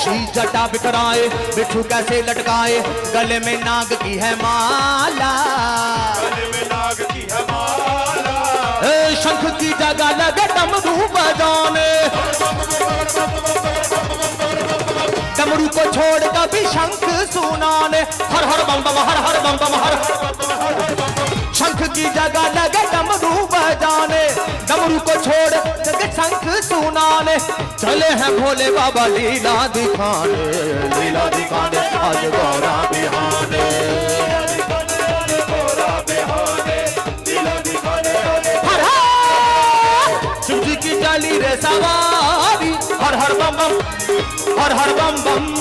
शीश जटा बिखराए बिच्छू कैसे लटकाए, गले में नाग की है माला, गले में नाग की है माला। शंख की जगह लगे डमरू बजाने, डमरू को छोड़ कभी शंख सुनाने। हर हर बम बम हर हर बम बम हर। शंख की जगह लगे डमरू बजाने, डमरू को छोड़ लगे शंख सुनाने। चले हैं भोले बाबा लीला दिखाने, लीला दिखाने आज गौरा बिहाने। शिव जी की चली रे सवारी, हर हर बम बम हर हर बम बम।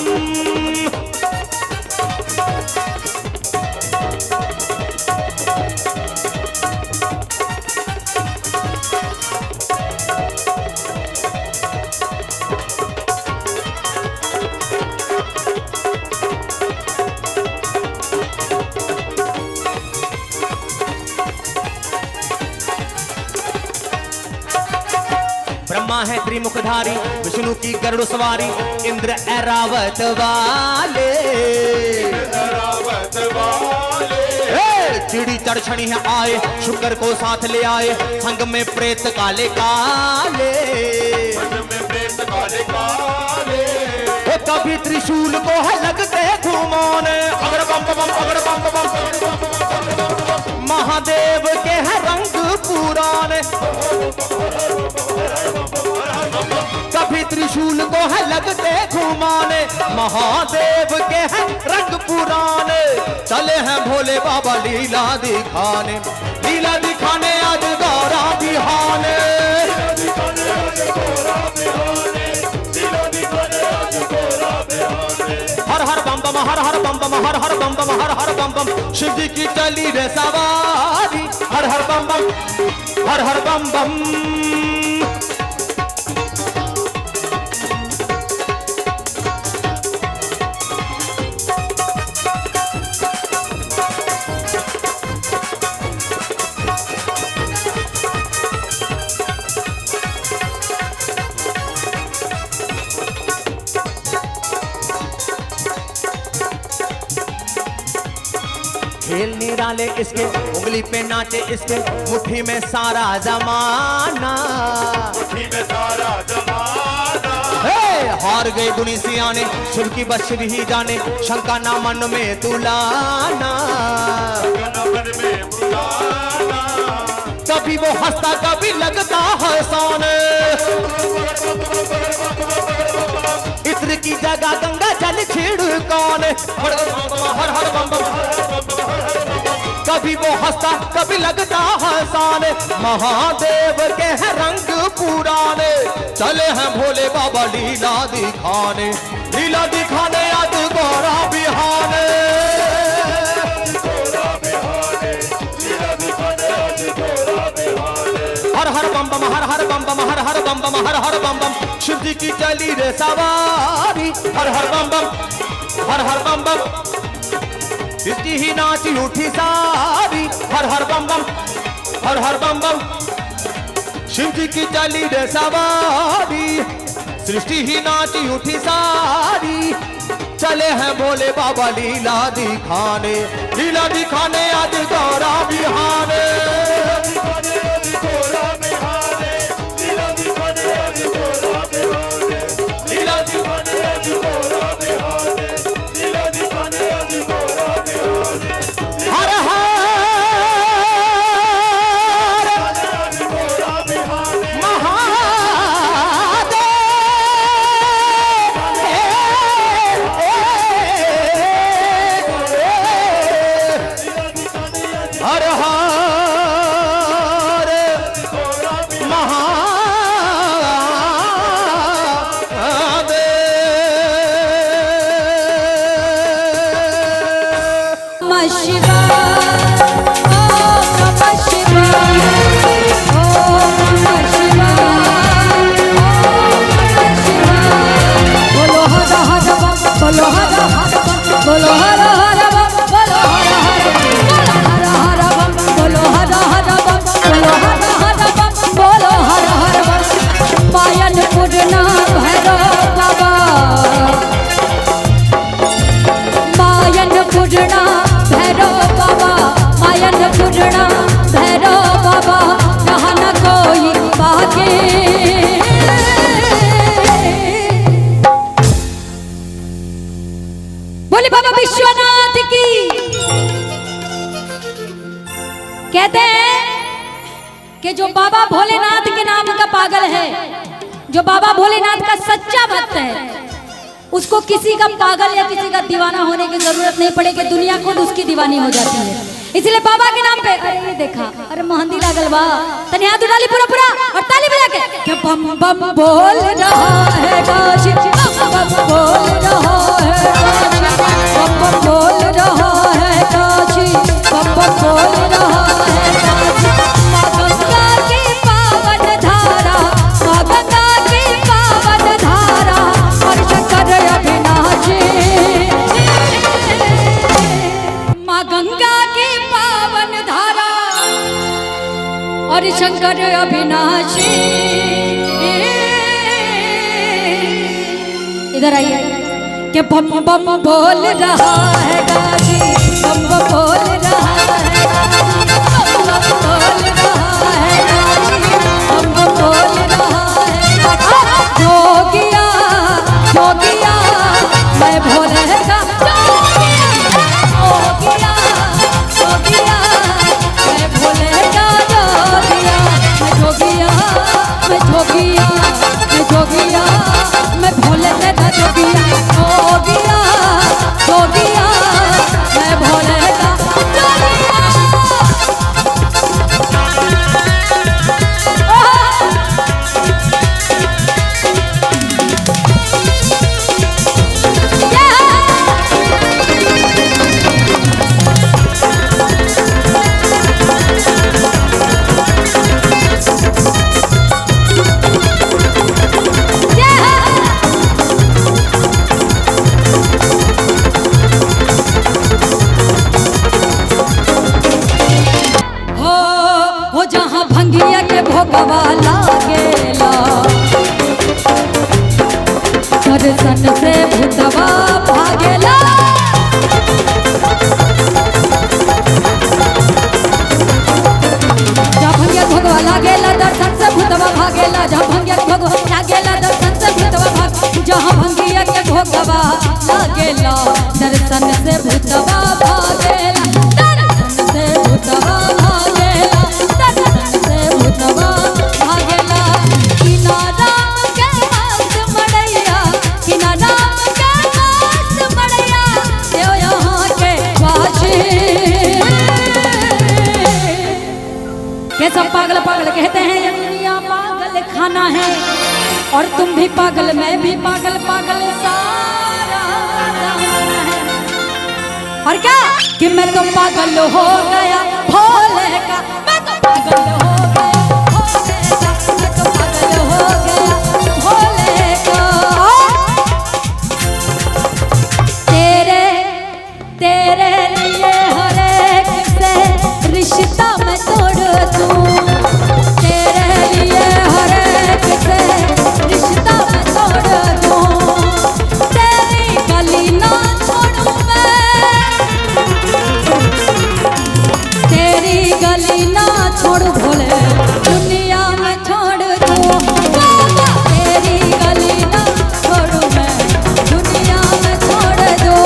ब्रह्मा है त्रिमुखधारी, विष्णु की गरुड़ सवारी, इंद्र ऐरावत वाले, चिड़ी चढ़छणी है आए, शुक्र को साथ ले आए, संग में प्रेत काले काले, कभी त्रिशूल को है लगते घुमाने। अगर बम बम अगर बम बम, महादेव के है रंग पुराने, कभी त्रिशूल को है लगते घुमाने, महादेव के हैं रंग पुराने। चले हैं भोले बाबा लीला दिखाने, लीला दिखाने आज गौरा बिहाने। हर हर बम बम हर हर बम बम हर हर बम बम हर हर बम बम। शिव जी की चली रे सवारी, हर हर बम बम हर हर बम बम। खेल निराले इसके, उंगली पे नाचे इसके, मुट्ठी में सारा जमाना, मुट्ठी में सारा जमाना। हार गए गुणी सियाने, शिव की बस शिव ही जाने, शंका ना मन में तुलाना, कभी वो हंसता कभी लगता हंसाने। इत्र की जगह गंगा जल छिड़काने, हर हर बम बम, कभी वो हंसता कभी लगता हंसाने, महादेव के हैं रंग पुराने। चले हैं भोले बाबा लीला दिखाने, लीला दिखाने आज गौरा बिहाने। हर हर बम बम हर हर बम बम हर हर बम बम हर हर बम बम। शिव जी की चली रे सवारी, हर हर बम बम हर हर बम बम। सृष्टि ही नाची उठी सारी, हर हर बम बम हर हर बम बम। शिव जी की चली रे सवारी, सृष्टि ही नाची उठी सारी। चले हैं भोले बाबा लीला दिखाने, लीला दिखाने आज गौरा बिहाने। पूजना भैरव बाबा कहते हैं कि जो बाबा भोलेनाथ के नाम का पागल है, जो बाबा भोलेनाथ का सच्चा भक्त है, उसको किसी का पागल या किसी का दीवाना होने की जरूरत नहीं पड़ेगी, दुनिया खुद उसकी दीवानी हो जाती है। इसलिए बाबा के नाम पे, अरे ये देखा, अरे महंदी लागल बा, तने हाथ उठा ली पूरा पूरा और ताली बजा के बम बम बोल रहा है काशी, बम बम बोल रहा है काशी, बम बम बोल रहा है काशी, बम बम बोल रहा है काशी। माँ गंगा की पावन धारा, माँ गंगा की पावन धारा, और शंकर अविनाशी, माँ गंगा की पावन धारा और शंकर अविनाशी। इधर आइए कि बम बम बोल रहा है काशी, बम बम बोल रहा है काशी, बम बम बोल रहा है काशी, बम बम बोल रहा है काशी। जोगिया जोगिया मैं भोले का जोगिया, जोगिया मैं भोले का जोगिया, मैं जोगिया, मैं जोगिया, मैं जोगिया, मैं भोले का जोगिया, जोगिया जोगिया मैं भोले का जोगिया। हो जहाँ भंगिया के भोगवा लागेला, दर्शन से भूतवा भागेला। जहाँ भंगिया के भोगवा लागेला, दर्शन से भूतवा भागेला। जहाँ भंगिया के भोगवा लागेला, दर्शन से भूतवा भाग। जहाँ भंगिया के भोगवा लागेला, दर्शन से भूतवा भागेला, दर्शन से भूतवा भागेला, दर्शन से भूतवा भागेला। किना राम के मस्त मड़ैया, किना राम के मस्त मड़ैया, देव यहाँ के वासी। ये सब पागल पागल कहते हैं, ये दुनिया पागल खाना है, और तुम भी पागल, मैं भी पागल, पागल सारा जमाना है। और क्या कि मैं तो पागल हो गया भोले का, मैं तो पागल हो गया भोले का, मैं तो पागल हो गया भोले का। तेरे तेरे लिए हर एक से रिश्ता मैं तोड़ दूं, तेरे लिए हर एक से रिश्ता मैं तोड़ दूं, तेरी गली ना छोड़ूं मैं, तेरी गली ना छोड़ूं भोले, दुनिया में छोड़ दूं बाबा, तेरी गली ना छोड़ूं मैं, दुनिया में छोड़ दूं।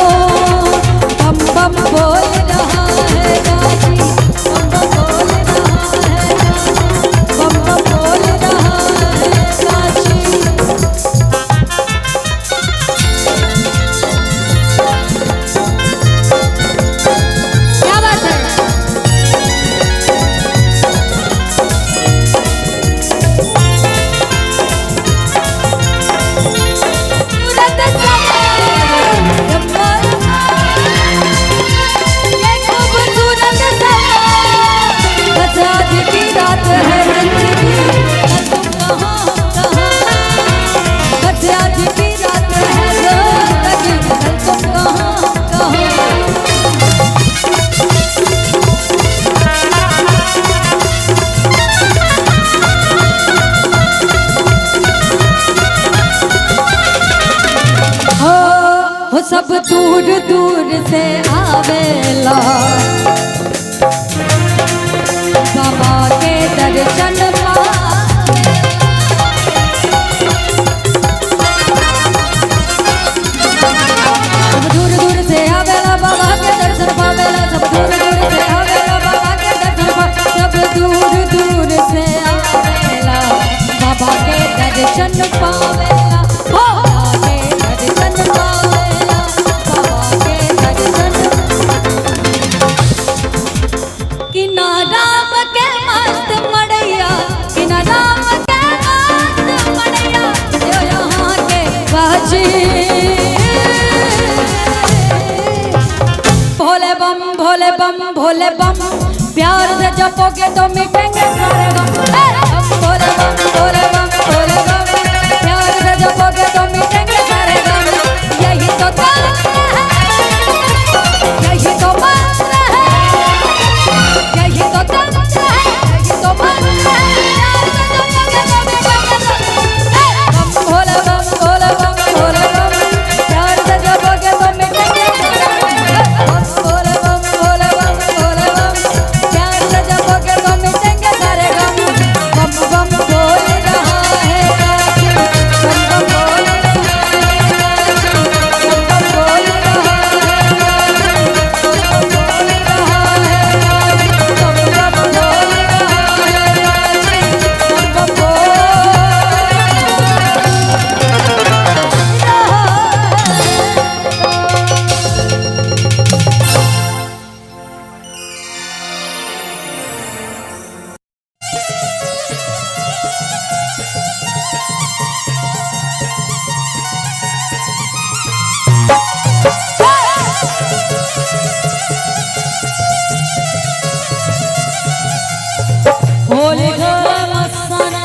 बम बम बोल रहा है काशी, बम बम बोल रहा है काशी, बम बम बोल रहा है काशी। क्या बात है? सूरत ये खूबसूरत समा, बस आज की रात है जिंदगी, तुम कहाँ कहाँ, बस आज की रात है जिंदगी, तुम कहाँ कहाँ। हो सब दूर दूर से आवेला, बाबा के दर्शन सब दूर दूर से आवेला, बाबा के दर्शन पावेला, सब दूर दूर से आवेला, बाबा के दर्शन पावेला। जी भोले बम भोले बम भोले बम प्यार से जपोगे तो मिटेंगे सारे गम भोले बम भोले बम भोले बम प्यार से जपोगे तो मिटेंगे सारे गम यही तो मंत्र है यही तो मंत्र है यही तो तंत्र है यही तो मंत्र है भोले बम भोले बम भोले बम प्यार से जपोगे तो मिटेंगे भोले बम भोले बम भोले बम प्यार से जपोगे तो मिटेंगे सारे गम बम बम बोल रहा है काशी बम बम बोल रहा है काशी बम बोल रहा है काशी बम बोल रहा है काशी बम बोल रहा है काशी बम होली घर मस्ताना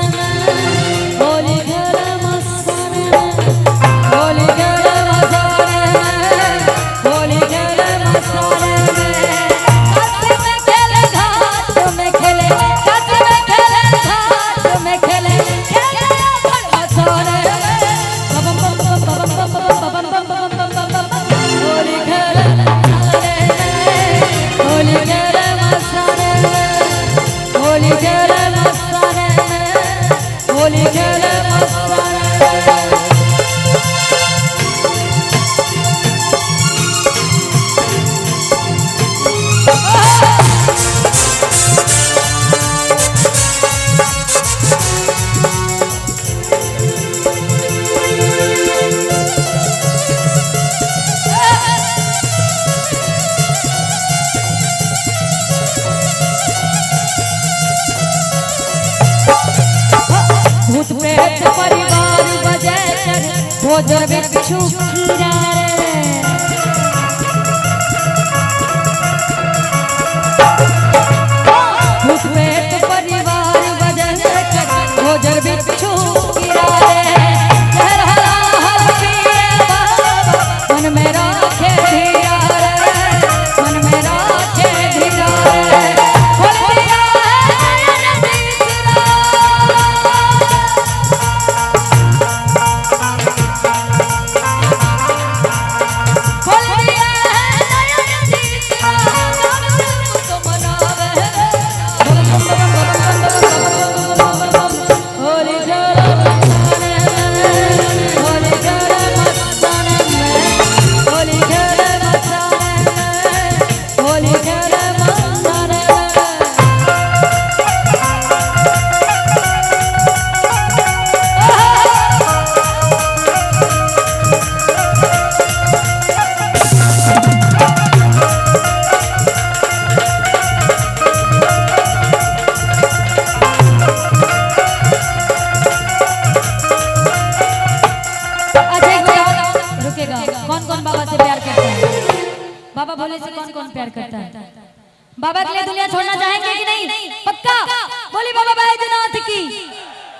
होली घर मस्ताना होली घर मस्ताना होली घर मस्ताना काशी में खेले घाट में खेले काशी में खेले घाट में खेले खेले मस्ताना बम बम बम बम बम बम बम होली घर होली घर मस्ताना होली घर मस्ताना होली घर मस्ताना भूत प्रेत परिवार बजे भोजन बिच्छू खीरा भूत प्रेत परिवार बजे भोजन बिच्छू खीरा हर हर हर पिए बाबा मन में राखे धीरा मन में राखे धीरा बाबा भोले से कौन कौन प्यार करता है बाबा के लिए दुनिया छोड़ना चाहेंगे कि नहीं पक्का बोली बाबा बैजनाथ की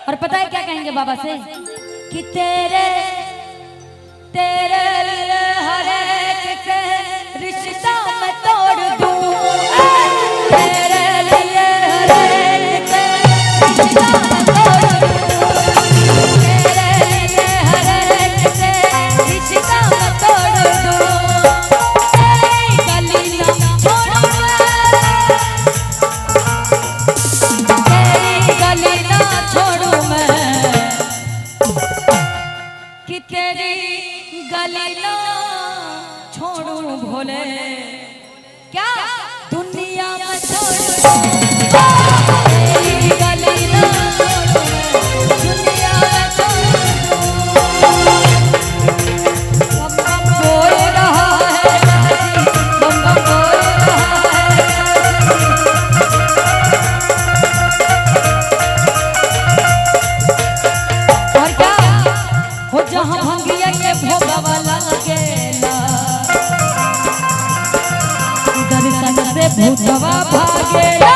और पता है क्या कहेंगे बाबा से कि तेरे तेरे लिए हर एक के रिश्ता मैं तोड़ दूं तेरे लिए हर एक के रिश्ता मैं तोड़ दूं तेरे लिए हर एक के रिश्ता मैं तोड़ दूं भोले क्या दुनिया में छोड़ गली ना दुनिया में बम बम बोल रहा है बम बम बोल रहा है और क्या हो जहाँ भंगिया भंगिया के भोगवा लागेला दर्शन से भूतवा भागेला